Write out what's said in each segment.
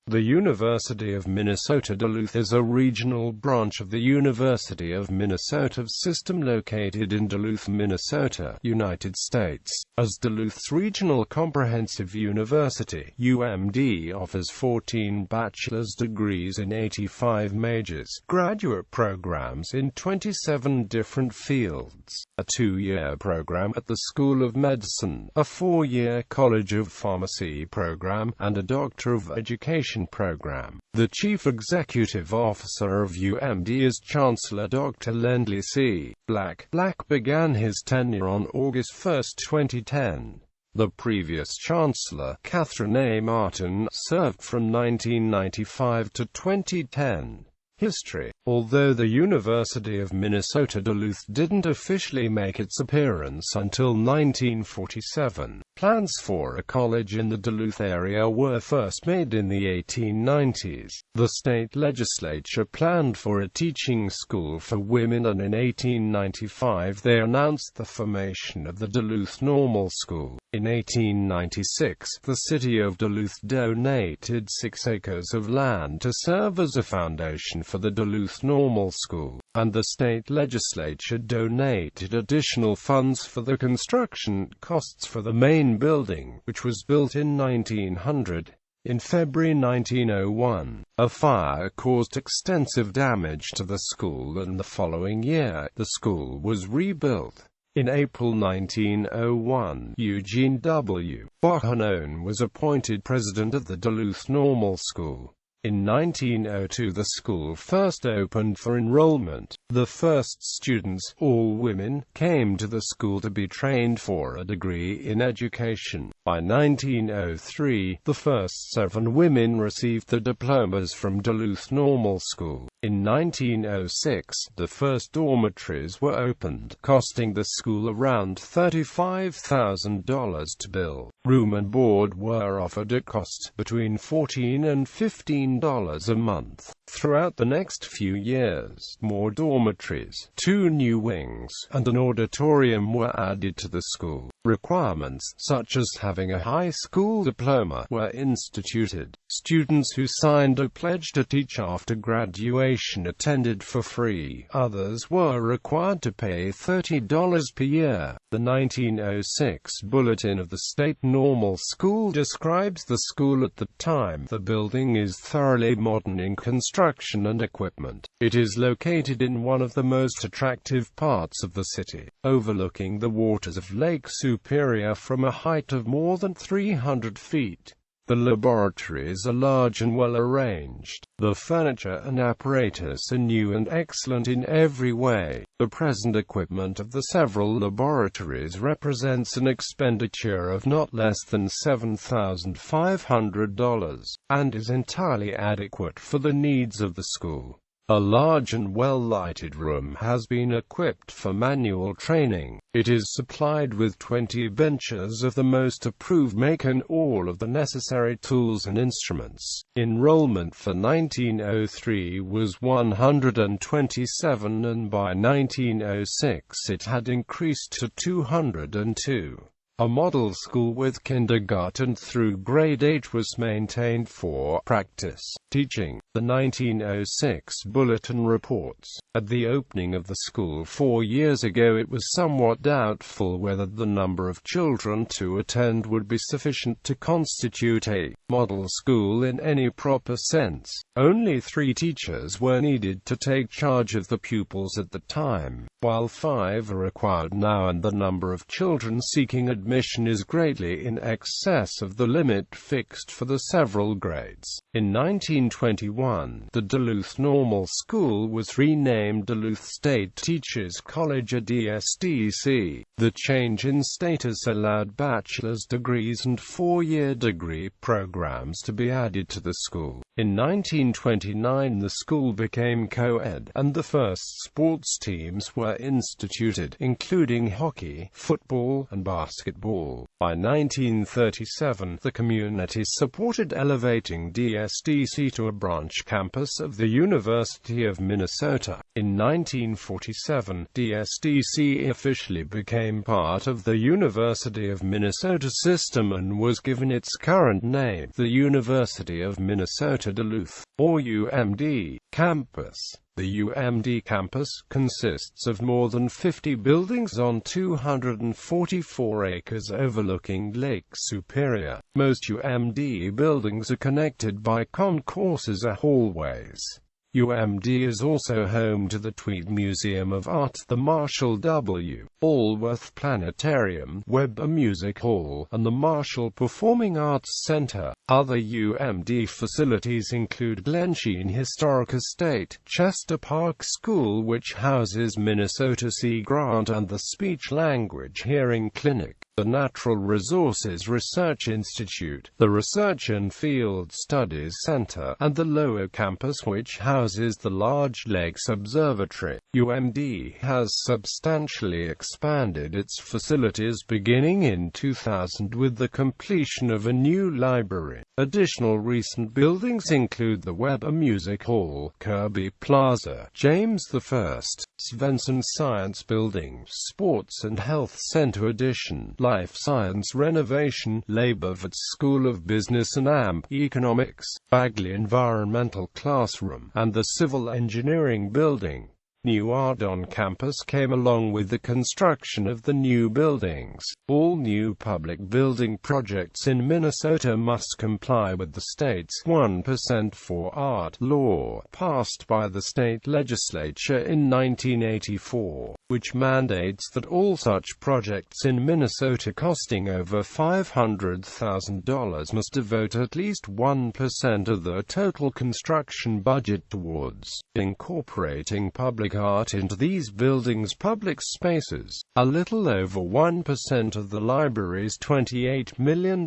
The University of Minnesota Duluth is a regional branch of the University of Minnesota system located in Duluth, Minnesota, United States. As Duluth's regional comprehensive university, UMD offers 14 bachelor's degrees in 85 majors, graduate programs in 27 different fields, a 2-year program at the School of Medicine, a 4-year College of Pharmacy program, and a Doctor of Education program. The Chief Executive Officer of UMD is Chancellor Dr.Lendley C. Black began his tenure on August 1, 2010. The previous Chancellor, Catherine A. Martin, served from 1995 to 2010. History. Although the University of Minnesota Duluth didn't officially make its appearance until 1947, plans for a college in the Duluth area were first made in the 1890s. The state legislature planned for a teaching school for women, and in 1895 they announced the formation of the Duluth Normal School. In 1896, the city of Duluth donated 6 acres of land to serve as a foundation for the Duluth Normal School, and the state legislature donated additional funds for the construction costs for the main building, which was built in 1900. In February 1901, a fire caused extensive damage to the school, and the following year, the school was rebuilt. In April 1901, Eugene W. Bohannon was appointed president of the Duluth Normal School. In 1902 the school first opened for enrollment. The first students, all women, came to the school to be trained for a degree in education. By 1903, the first 7 women received their diplomas from Duluth Normal School. In 1906, the first dormitories were opened, costing the school around $35,000 to build. Room and board were offered at cost between $14 and $15 a month. Throughout the next few years, more dormitories, 2 new wings, and an auditorium were added to the school. Requirements, such as having a high school diploma, were instituted. Students who signed a pledge to teach after graduation attended for free. Others were required to pay $30 per year. The 1906 Bulletin of the State Normal School describes the school at the time. The building is thoroughly modern in construction and equipment. It is located in one of the most attractive parts of the city, overlooking the waters of Lake Superior from a height of more than 300 feet. The laboratories are large and well arranged. The furniture and apparatus are new and excellent in every way. The present equipment of the several laboratories represents an expenditure of not less than $7,500, and is entirely adequate for the needs of the school. A large and well-lighted room has been equipped for manual training. It is supplied with 20 benches of the most approved make and all of the necessary tools and instruments. Enrollment for 1903 was 127, and by 1906 it had increased to 202. A model school with kindergarten through grade 8 was maintained for practice teaching. The 1906 Bulletin reports, at the opening of the school 4 years ago, it was somewhat doubtful whether the number of children to attend would be sufficient to constitute a model school in any proper sense. Only 3 teachers were needed to take charge of the pupils at the time, while 5 are required now, and the number of children seeking admission is greatly in excess of the limit fixed for the several grades. In 1921, the Duluth Normal School was renamed Duluth State Teachers College at DSDC. The change in status allowed bachelor's degrees and 4-year degree programs to be added to the school. In 1929 the school became co-ed, and the first sports teams were instituted, including hockey, football, and basketball. basketball. By 1937, the community supported elevating DSDC to a branch campus of the University of Minnesota. In 1947, DSDC officially became part of the University of Minnesota system and was given its current name, the University of Minnesota Duluth, or UMD, campus. The UMD campus consists of more than 50 buildings on 244 acres overlooking Lake Superior. Most UMD buildings are connected by concourses or hallways. UMD is also home to the Tweed Museum of Art, the Marshall W. Allworth Planetarium, Weber Music Hall, and the Marshall Performing Arts Center. Other UMD facilities include Glensheen Historic Estate, Chester Park School, which houses Minnesota Sea Grant and the Speech Language Hearing Clinic, the Natural Resources Research Institute, the Research and Field Studies Center, and the Lower Campus, which houses the Large Lakes Observatory. UMD has substantially expanded its facilities beginning in 2000 with the completion of a new library. Additional recent buildings include the Weber Music Hall, Kirby Plaza, James I, Svensson Science Building, Sports and Health Center Addition, Life Science Renovation, Leibovitz School of Business and AMP Economics, Bagley Environmental Classroom, and the Civil Engineering Building. New art on campus came along with the construction of the new buildings. All new public building projects in Minnesota must comply with the state's 1% for art law, passed by the state legislature in 1984, which mandates that all such projects in Minnesota costing over $500,000 must devote at least 1% of the total construction budget towards incorporating public art into these buildings' public spaces. A little over 1% of the library's $28 million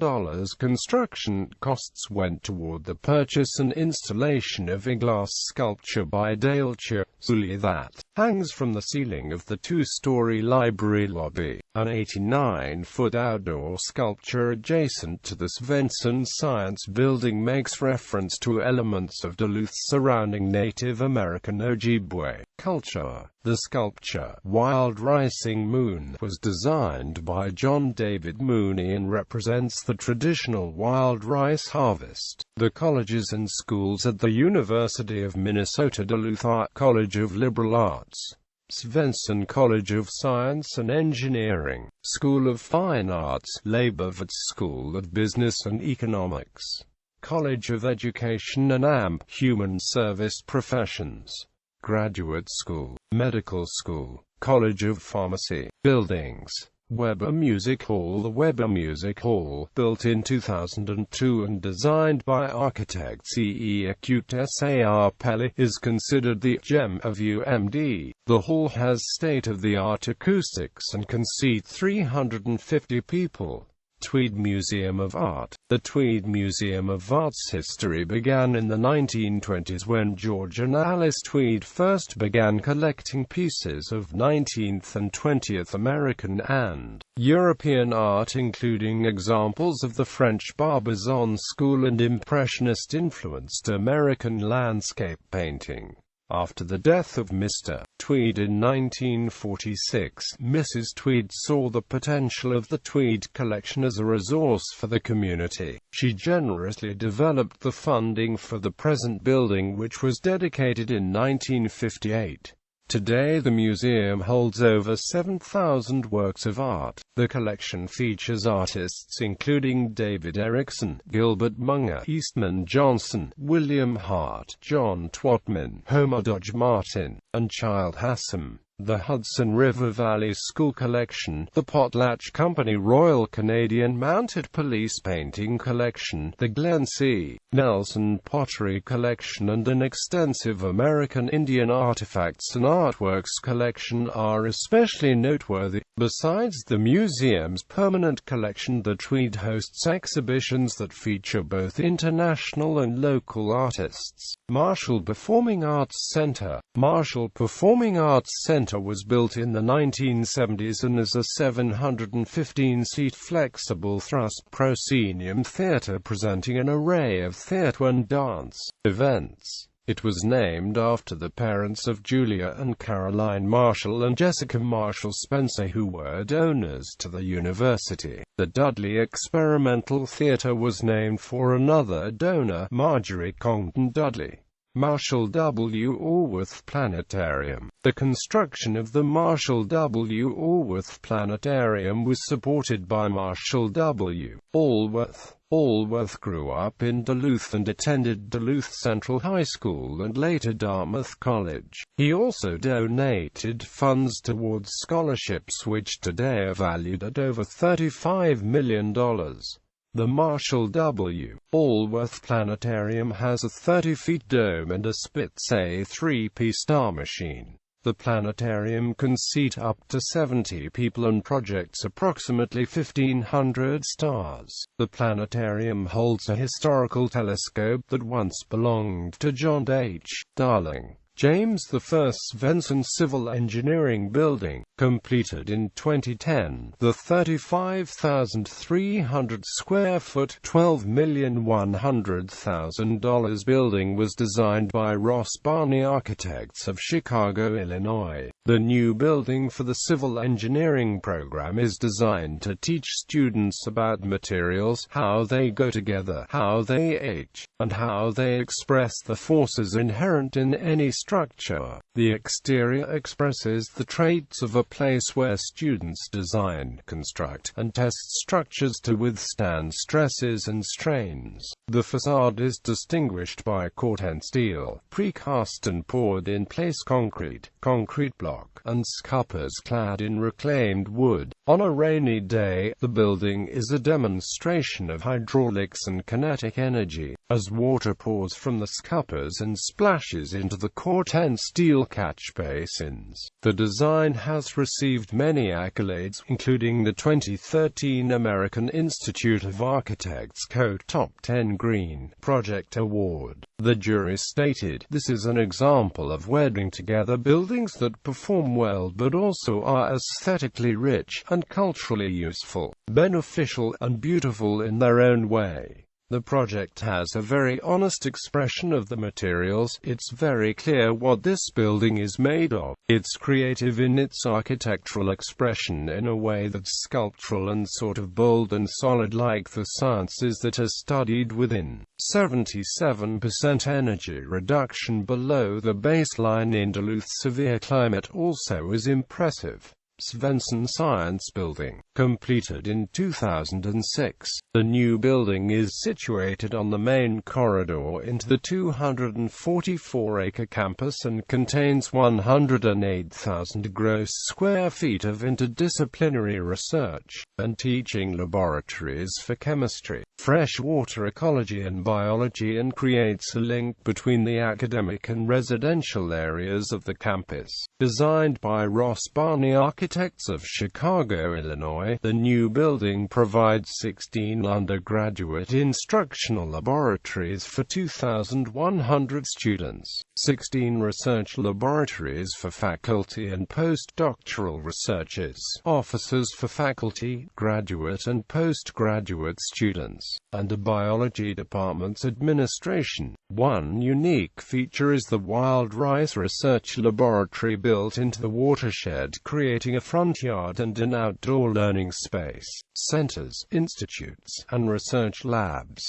construction costs went toward the purchase and installation of a glass sculpture by Dale Chazuli that hangs from the ceiling of the two-story library lobby. An 89-foot outdoor sculpture adjacent to the Svensson Science Building makes reference to elements of Duluth's surrounding Native American Ojibwe culture. The sculpture, Wild Rising Moon, was designed by John David Mooney and represents the traditional wild rice harvest. The colleges and schools at the University of Minnesota Duluth Art College of Liberal Arts, Svensson College of Science and Engineering, School of Fine Arts, Leibovitz School of Business and Economics, College of Education and AMP, Human Service Professions, Graduate School, Medical School, College of Pharmacy, Buildings. Weber Music Hall. The Weber Music Hall, built in 2002 and designed by architect C.E. Acute S.A.R. Pelly, is considered the gem of UMD. The hall has state-of-the-art acoustics and can seat 350 people. Tweed Museum of Art. The Tweed Museum of Art's history began in the 1920s when George and Alice Tweed first began collecting pieces of 19th and 20th American and European art, including examples of the French Barbizon school and Impressionist-influenced American landscape painting. After the death of Mr. Tweed in 1946, Mrs. Tweed saw the potential of the Tweed collection as a resource for the community. She generously developed the funding for the present building, which was dedicated in 1958. Today the museum holds over 7,000 works of art. The collection features artists including David Erickson, Gilbert Munger, Eastman Johnson, William Hart, John Twatman, Homer Dodge Martin, and Child Hassam. The Hudson River Valley School Collection, the Potlatch Company Royal Canadian Mounted Police Painting Collection, the Glen C. Nelson Pottery Collection, and an extensive American Indian artifacts and artworks collection are especially noteworthy. Besides the museum's permanent collection, the Tweed hosts exhibitions that feature both international and local artists. Marshall Performing Arts Center. Marshall Performing Arts Center Center was built in the 1970s and is a 715-seat flexible thrust proscenium theater presenting an array of theater and dance events. It was named after the parents of Julia and Caroline Marshall and Jessica Marshall Spencer, who were donors to the university. The Dudley Experimental Theater was named for another donor, Marjorie Congdon Dudley. Marshall W. Allworth Planetarium. The construction of the Marshall W. Allworth Planetarium was supported by Marshall W. Allworth. Allworth grew up in Duluth and attended Duluth Central High School and later Dartmouth College. He also donated funds towards scholarships which today are valued at over $35 million. The Marshall W. Allworth Planetarium has a 30-foot dome and a Spitz A3P star machine. The planetarium can seat up to 70 people and projects approximately 1,500 stars. The planetarium holds a historical telescope that once belonged to John H. Darling. James I Svensson Civil Engineering Building, completed in 2010. The 35,300 square foot, $12,100,000 building was designed by Ross Barney Architects of Chicago, Illinois. The new building for the civil engineering program is designed to teach students about materials, how they go together, how they age, and how they express the forces inherent in any structure. The exterior expresses the traits of a place where students design, construct, and test structures to withstand stresses and strains. The facade is distinguished by corten steel, precast and poured-in-place concrete block, and scuppers clad in reclaimed wood. On a rainy day, the building is a demonstration of hydraulics and kinetic energy, as water pours from the scuppers and splashes into the corten steel catch basins. The design has received many accolades, including the 2013 American Institute of Architects Coat Top 10 Green Project Award. The jury stated, "This is an example of wedding together buildings that perform well but also are aesthetically rich and culturally useful, beneficial and beautiful in their own way." The project has a very honest expression of the materials. It's very clear what this building is made of. It's creative in its architectural expression in a way that's sculptural and sort of bold and solid like the sciences that are studied within. 77% energy reduction below the baseline in Duluth's severe climate also is impressive. Svensson Science Building, completed in 2006. The new building is situated on the main corridor into the 244-acre campus and contains 108,000 gross square feet of interdisciplinary research and teaching laboratories for chemistry, freshwater ecology and biology, and creates a link between the academic and residential areas of the campus. Designed by Ross Barney Architects of Chicago, Illinois, the new building provides 16 undergraduate instructional laboratories for 2,100 students, 16 research laboratories for faculty and postdoctoral researchers, offices for faculty, graduate and postgraduate students, and a biology department's administration. One unique feature is the Wild Rice Research Laboratory built into the watershed, creating a front yard and an outdoor learning space. Centers, institutes, and research labs.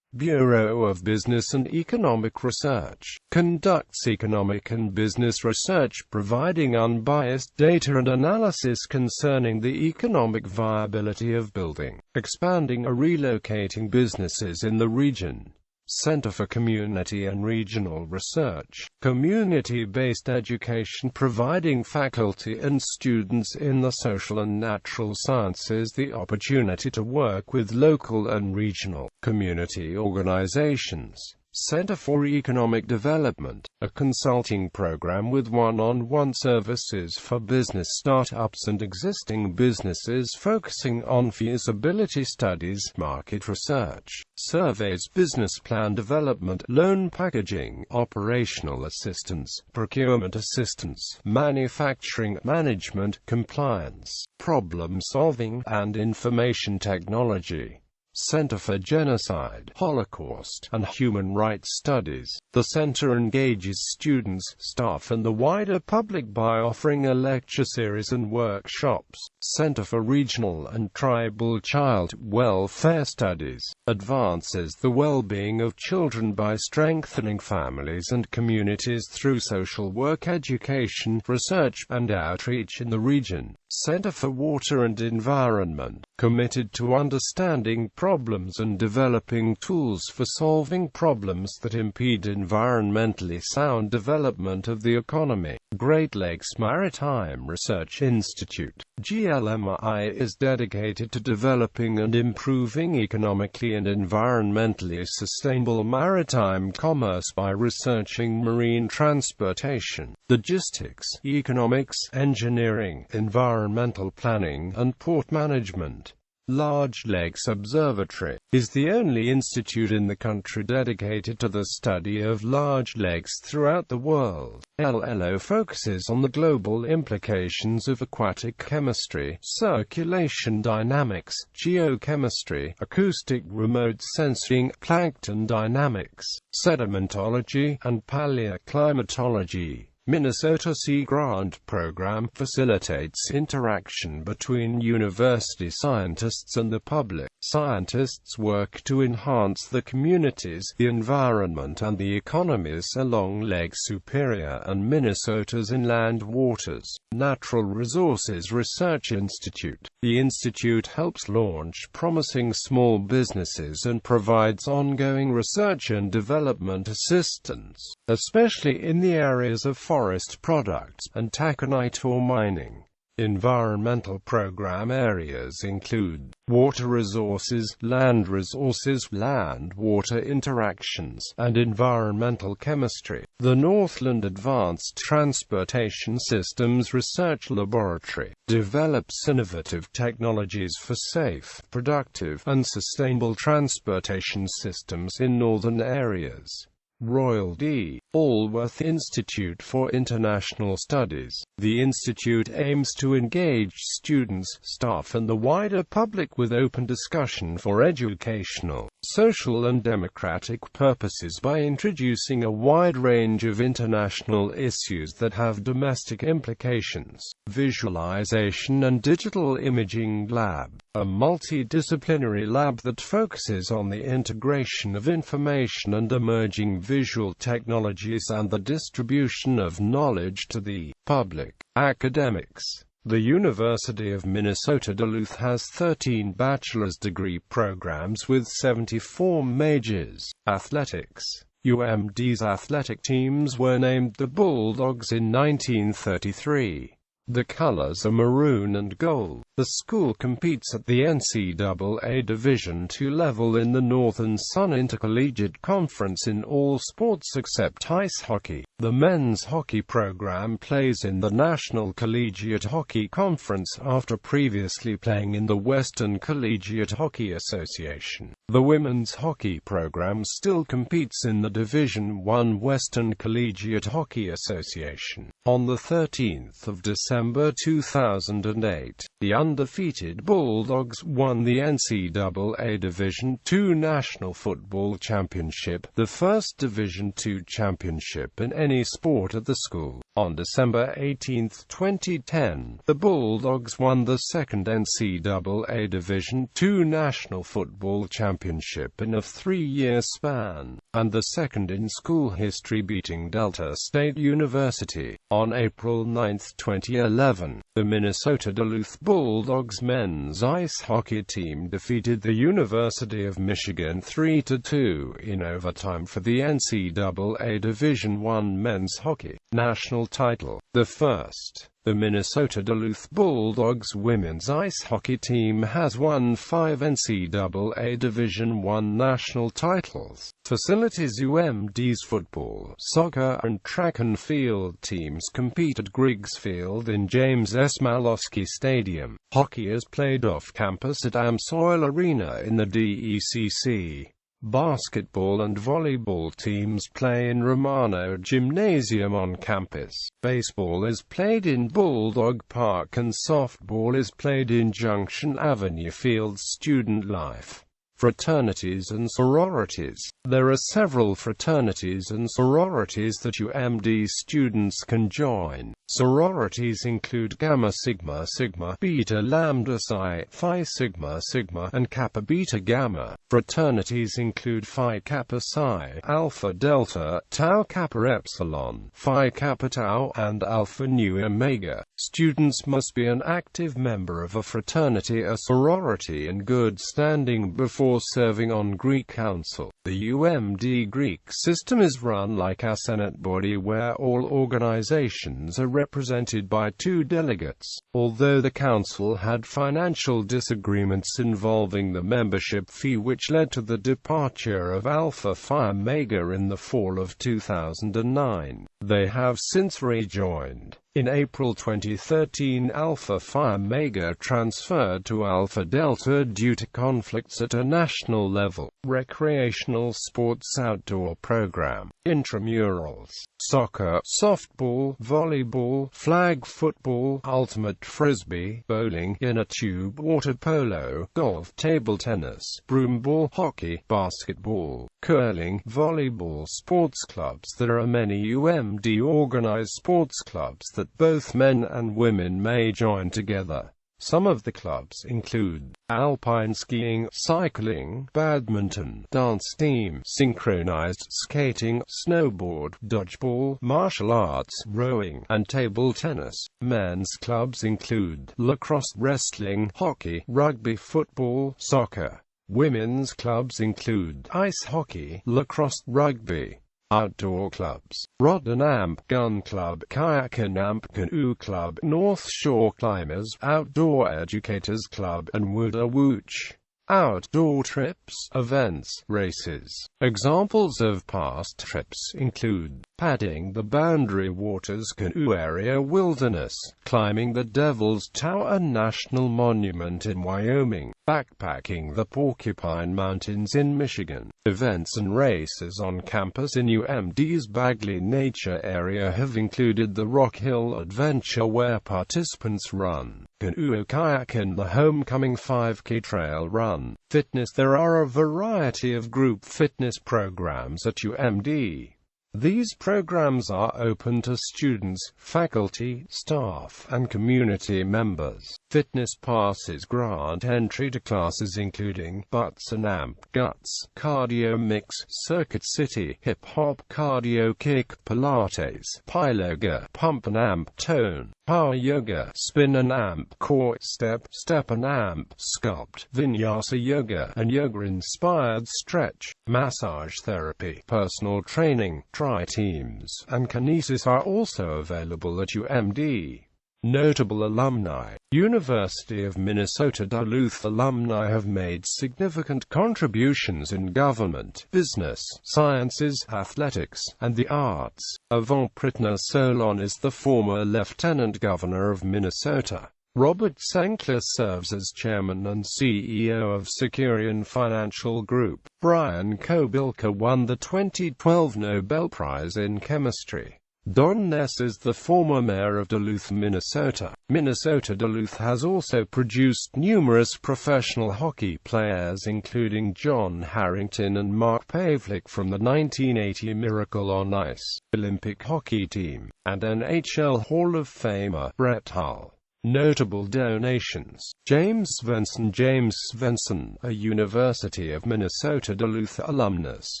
Bureau of Business and Economic Research conducts economic and business research, providing unbiased data and analysis concerning the economic viability of building, expanding or relocating businesses in the region. Center for Community and Regional Research, community-based education, providing faculty and students in the social and natural sciences the opportunity to work with local and regional community organizations. Center for Economic Development, a consulting program with one-on-one services for business startups and existing businesses focusing on feasibility studies, market research, surveys, business plan development, loan packaging, operational assistance, procurement assistance, manufacturing management, compliance, problem solving, and information technology. Center for Genocide, Holocaust, and Human Rights Studies. The center engages students, staff, and the wider public by offering a lecture series and workshops. Center for Regional and Tribal Child Welfare Studies advances the well-being of children by strengthening families and communities through social work, education, research, and outreach in the region. Center for Water and Environment, committed to understanding problems and developing tools for solving problems that impede environmentally sound development of the economy. Great Lakes Maritime Research Institute, GLMI, is dedicated to developing and improving economically and environmentally sustainable maritime commerce by researching marine transportation, logistics, economics, engineering, environmental planning, and port management. Large Lakes Observatory is the only institute in the country dedicated to the study of large lakes throughout the world. LLO focuses on the global implications of aquatic chemistry, circulation dynamics, geochemistry, acoustic remote sensing, plankton dynamics, sedimentology, and paleoclimatology. Minnesota Sea Grant Program facilitates interaction between university scientists and the public. Scientists work to enhance the communities, the environment, and the economies along Lake Superior and Minnesota's inland waters. Natural Resources Research Institute. The institute helps launch promising small businesses and provides ongoing research and development assistance, especially in the areas of forest products and taconite ore mining. Environmental program areas include water resources, land-water interactions, and environmental chemistry. The Northland Advanced Transportation Systems Research Laboratory develops innovative technologies for safe, productive, and sustainable transportation systems in northern areas. Royal D. Allworth Institute for International Studies. The institute aims to engage students, staff, and the wider public with open discussion for educational, social, and democratic purposes by introducing a wide range of international issues that have domestic implications. Visualization and Digital Imaging Lab, a multidisciplinary lab that focuses on the integration of information and emerging visual technologies and the distribution of knowledge to the public. Academics. The University of Minnesota Duluth has 13 bachelor's degree programs with 74 majors. Athletics. UMD's athletic teams were named the Bulldogs in 1933. The colors are maroon and gold. The school competes at the NCAA Division II level in the Northern Sun Intercollegiate Conference in all sports except ice hockey. The men's hockey program plays in the National Collegiate Hockey Conference after previously playing in the Western Collegiate Hockey Association. The women's hockey program still competes in the Division I Western Collegiate Hockey Association. On the 13th of December 2008, the undefeated Bulldogs won the NCAA Division II National Football Championship, the first Division II championship in any sport at the school. On December 18, 2010, the Bulldogs won the second NCAA Division II National Football Championship in a 3-year span, and the second in school history, beating Delta State University. On April 9, 2011, the Minnesota Duluth Bulldogs men's ice hockey team defeated the University of Michigan 3-2 in overtime for the NCAA Division I men's hockey. National title. The first. The Minnesota Duluth Bulldogs women's ice hockey team has won 5 NCAA Division I national titles. Facilities: UMD's football, soccer, and track and field teams compete at Griggs Field in James S. Malosky Stadium. Hockey is played off-campus at Amsoil Arena in the DECC. Basketball and volleyball teams play in Romano Gymnasium on campus. Baseball is played in Bulldog Park and softball is played in Junction Avenue Field. Student life. Fraternities and sororities. There are several fraternities and sororities that UMD students can join. Sororities include Gamma Sigma Sigma, Beta Lambda Psi, Phi Sigma Sigma, and Kappa Beta Gamma. Fraternities include Phi Kappa Psi, Alpha Delta, Tau Kappa Epsilon, Phi Kappa Tau, and Alpha Nu Omega. Students must be an active member of a fraternity or sorority in good standing before serving on Greek Council. The UMD Greek system is run like a Senate body where all organizations are represented by 2 delegates. Although the council had financial disagreements involving the membership fee, which led to the departure of Alpha Phi Omega in the fall of 2009, they have since rejoined. In April 2013, Alpha Phi Omega transferred to Alpha Delta due to conflicts at a national level. Recreational sports outdoor program. Intramurals. Soccer, softball, volleyball, flag football, ultimate frisbee, bowling, inner tube, water polo, golf, table tennis, broomball, hockey, basketball, curling, volleyball. Sports clubs. There are many UMD organized sports clubs that both men and women may join together. Some of the clubs include alpine skiing, cycling, badminton, dance team, synchronized skating, snowboard, dodgeball, martial arts, rowing, and table tennis. Men's clubs include lacrosse, wrestling, hockey, rugby, football, soccer. Women's clubs include ice hockey, lacrosse, rugby. Outdoor clubs. Rod and Amp Gun Club, Kayak and Amp Canoe Club, North Shore Climbers, Outdoor Educators Club, and Wooda Wooch. Outdoor trips, events, races. Examples of past trips include paddling the Boundary Waters Canoe Area Wilderness, climbing the Devil's Tower National Monument in Wyoming, backpacking the Porcupine Mountains in Michigan. Events and races on campus in UMD's Bagley Nature Area have included the Rock Hill Adventure, where participants run canoe, kayak, and the Homecoming 5K trail run. Fitness. There are a variety of group fitness programs at UMD. These programs are open to students, faculty, staff, and community members. Fitness passes grant entry to classes including Butts and Amp Guts, Cardio Mix, Circuit City, Hip Hop, Cardio Kick, Pilates, Pilaga, Pump and Amp, Tone, Power Yoga, Spin and Amp, Core, Step, Step and Amp, Sculpt, Vinyasa Yoga, and Yoga-inspired stretch. Massage therapy, personal training, tri-teams, and kinesis are also available at UMD. Notable alumni. University of Minnesota Duluth alumni have made significant contributions in government, business, sciences, athletics, and the arts. Avant Pritner Solon is the former Lieutenant Governor of Minnesota. Robert Senkler serves as chairman and CEO of Securian Financial Group. Brian Kobilka won the 2012 Nobel Prize in Chemistry. Don Ness is the former mayor of Duluth, Minnesota. Minnesota Duluth has also produced numerous professional hockey players including John Harrington and Mark Pavlik from the 1980 Miracle on Ice Olympic hockey team, and NHL Hall of Famer Brett Hull. Notable donations. James Svensson, a University of Minnesota Duluth alumnus,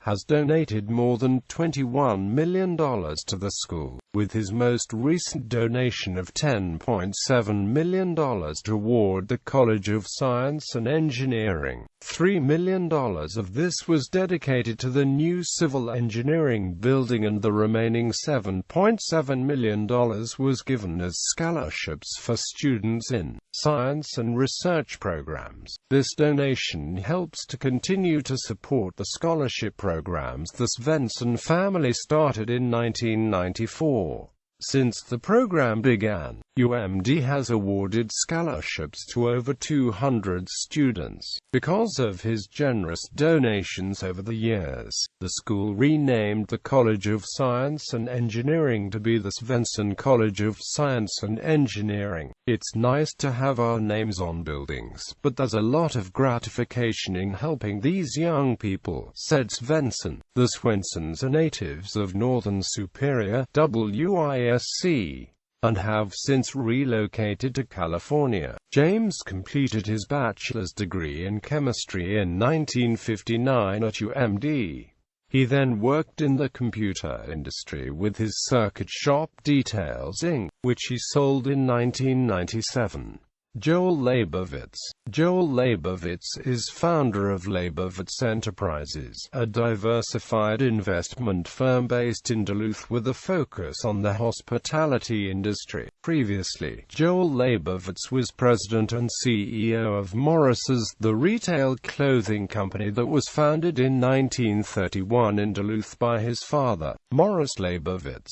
has donated more than $21 million to the school, with his most recent donation of $10.7 million toward the College of Science and Engineering. $3 million of this was dedicated to the new civil engineering building, and the remaining $7.7 million was given as scholarships for students in science and research programs. This donation helps to continue to support the scholarship programs the Svensson family started in 1994. Since the program began, UMD has awarded scholarships to over 200 students. Because of his generous donations over the years, the school renamed the College of Science and Engineering to be the Svensson College of Science and Engineering. It's nice to have our names on buildings, but there's a lot of gratification in helping these young people, said Svensson. The Swenssons are natives of Northern Superior, WISC, and have since relocated to California. James completed his bachelor's degree in chemistry in 1959 at UMD. He then worked in the computer industry with his Circuit Shop Details Inc., which he sold in 1997. Joel Leibovitz. Joel Leibovitz is founder of Leibovitz Enterprises, a diversified investment firm based in Duluth with a focus on the hospitality industry. Previously, Joel Leibovitz was president and CEO of Morris's, the retail clothing company that was founded in 1931 in Duluth by his father, Morris Leibovitz.